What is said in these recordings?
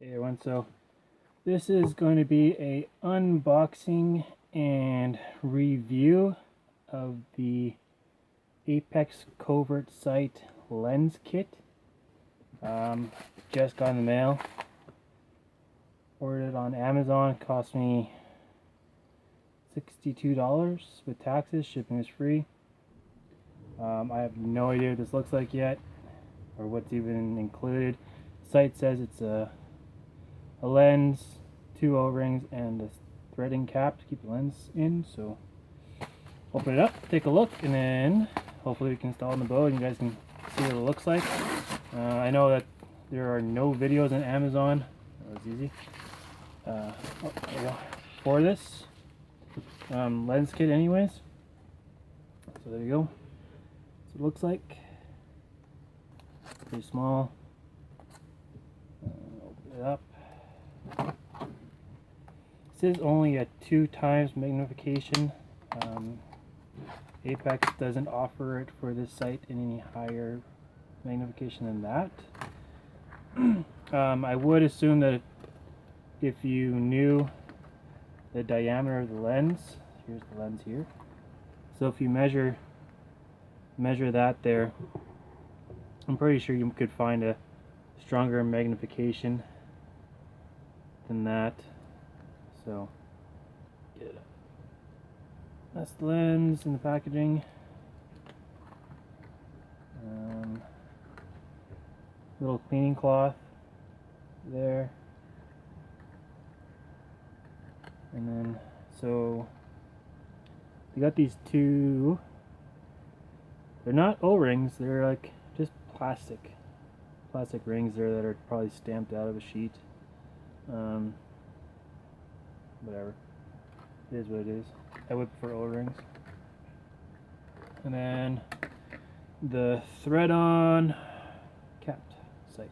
Hey everyone, so this is going to be a unboxing and review of the Apex Covert Sight lens kit. Just got in the mail. Ordered it on Amazon. It cost me $62 with taxes. Shipping is free. I have no idea what this looks like yet or what's even included. The site says it's a lens, 2 O-rings, and a threading cap to keep the lens in. So open it up, take a look, and then hopefully we can install it in the bow and you guys can see what it looks like. I know that there are no videos on Amazon. That was easy. For this lens kit anyways. So there you go. That's what it looks like. Pretty small. Open it up. This is only a 2x magnification. Apex doesn't offer it for this sight in any higher magnification than that. I would assume that if you knew the diameter of the lens, here's the lens here. So if you measure that there, I'm pretty sure you could find a stronger magnification than that. So get it up. That's the lens and the packaging. Little cleaning cloth there. And then, so you got these two, they're not O-rings, they're like just plastic rings there that are probably stamped out of a sheet. Whatever, it is what it is. I would prefer O-rings. And then the thread-on capped sight.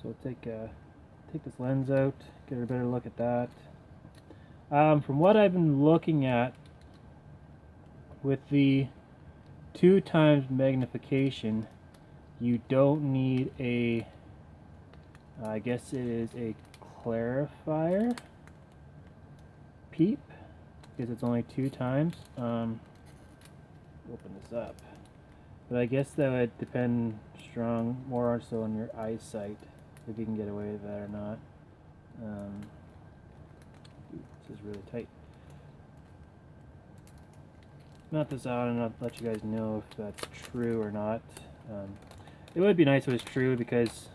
So take this lens out, get a better look at that. From what I've been looking at, with the 2x magnification, you don't need a, I guess it is a clarifier peep, because it's only 2x. Open this up, but I guess that would depend more so on your eyesight, if you can get away with that or not. This is really tight. Mount this out and I'll let you guys know if that's true or not. It would be nice if it was true, because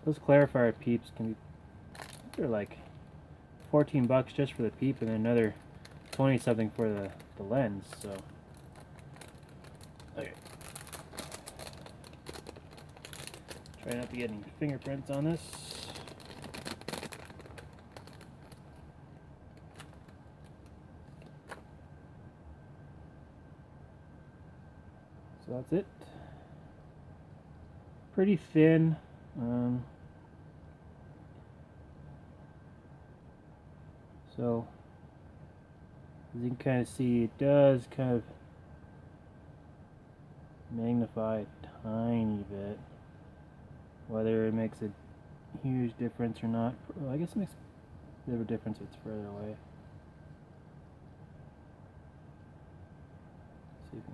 those clarifier peeps can be, they're like $14 just for the peep and another 20 something for the lens. So okay, try not to get any fingerprints on this. So that's it. Pretty thin. So as you can kind of see, it does kind of magnify a tiny bit. Whether it makes a huge difference or not, well, I guess it makes a bit of a difference if it's further away. See if we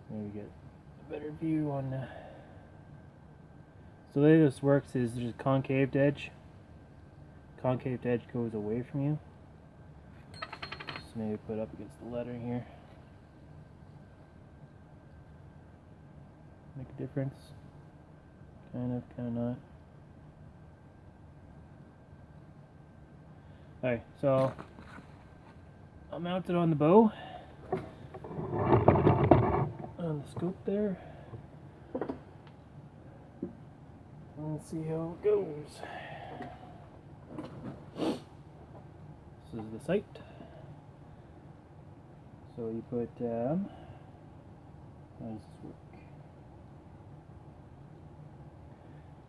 can maybe get a better view on that. So the way this works is there's a concave edge. Concave edge goes away from you. Just maybe put up against the letter here. Make a difference. Kind of not. Alright, so I'll mount it on the bow. On the scope there. Let's see how it goes. This is the sight. So you put, how does this work?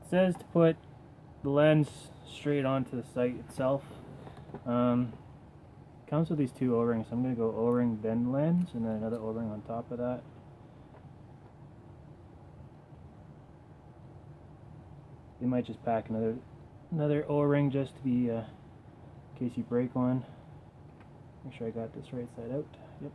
It says to put the lens straight onto the sight itself. Comes with these two O-rings. So I'm going to go O-ring then lens and then another O-ring on top of that. They might just pack another O-ring just to be in case you break one. Make sure I got this right side out. Yep.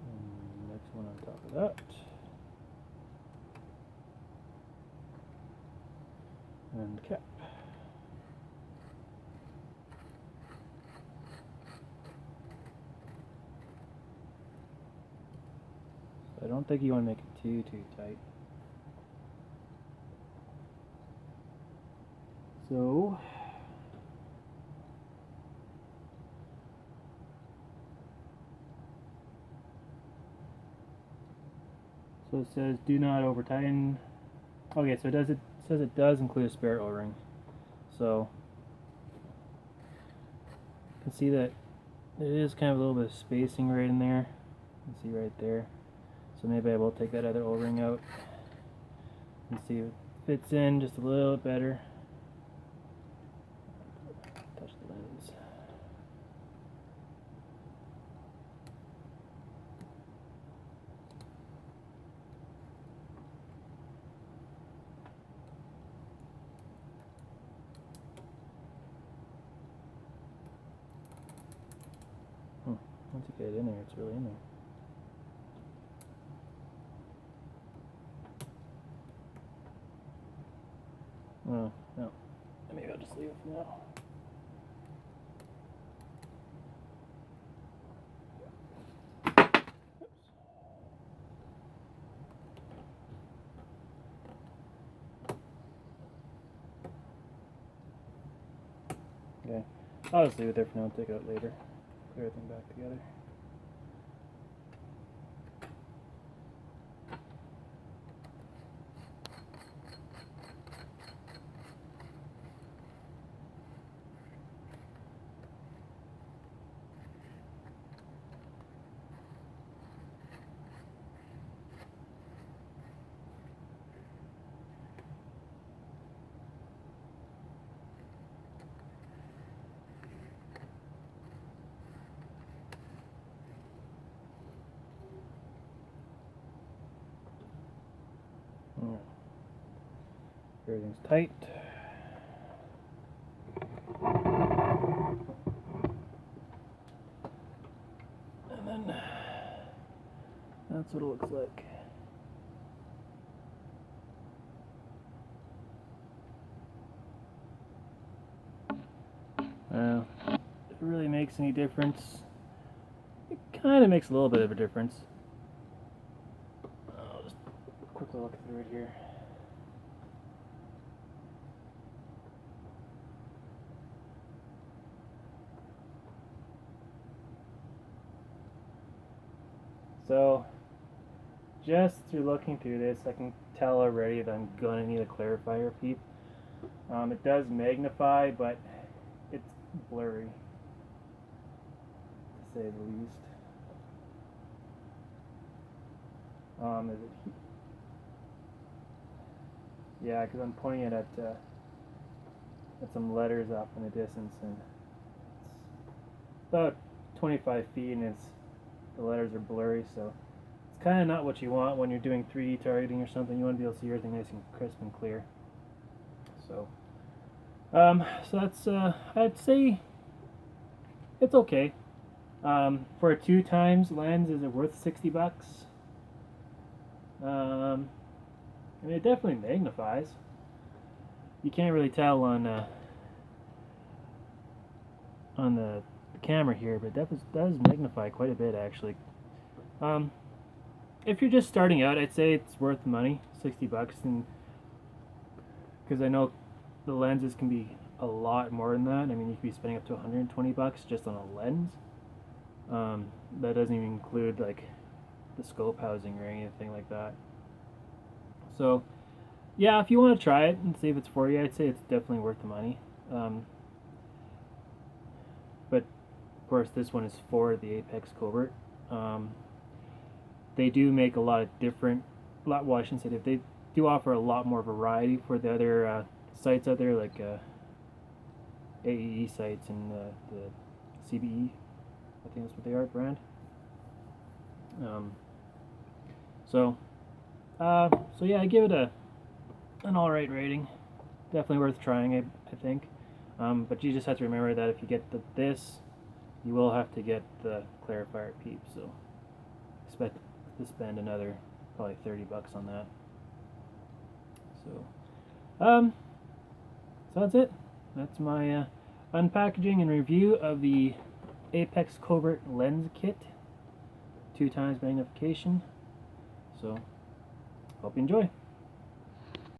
And next one on top of that. And cap. So I don't think you want to make it too tight. So it says do not over tighten. Okay, so it says it does include a spare O-ring. So you can see that there is kind of a little bit of spacing right in there. You can see right there. So maybe I will take that other O-ring out and see if it fits in just a little bit better. Touch the lens. Once you get it in there, it's really in there. Oh, no. Maybe I'll just leave it for now. Okay, I'll just leave it there for now and take it out later. Put everything back together. Everything's tight. And then that's what it looks like. Well, if it really makes any difference, it kind of makes a little bit of a difference. I'll just quickly look through it here. So, just through looking through this, I can tell already that I'm going to need a clarifier peep. It does magnify, but it's blurry, to say the least. Is it? Yeah, because I'm pointing it at some letters off in the distance, and it's about 25 feet, and the letters are blurry, so it's kind of not what you want when you're doing 3D targeting or something. You want to be able to see everything nice and crisp and clear. So, so that's I'd say it's okay. For a 2x lens, is it worth $60? I mean, it definitely magnifies. You can't really tell on the camera here, but it does magnify quite a bit actually. If you're just starting out, I'd say it's worth the money, $60, and because I know the lenses can be a lot more than that. I mean, you could be spending up to $120 just on a lens. That doesn't even include like the scope housing or anything like that. So yeah, if you want to try it and see if it's for you, I'd say it's definitely worth the money. But of course, this one is for the Apex Covert. They do make a lot of different, well, I shouldn't say that, they do offer a lot more variety for the other sites out there, like AEE sites and the CBE, I think that's what they are, brand. So yeah, I give it an alright rating. Definitely worth trying, I think. But you just have to remember that if you get this, you will have to get the clarifier PEEP. So expect to spend another probably $30 on that. So so that's it. That's my unpackaging and review of the Apex Covert Lens Kit, 2x magnification. So hope you enjoy.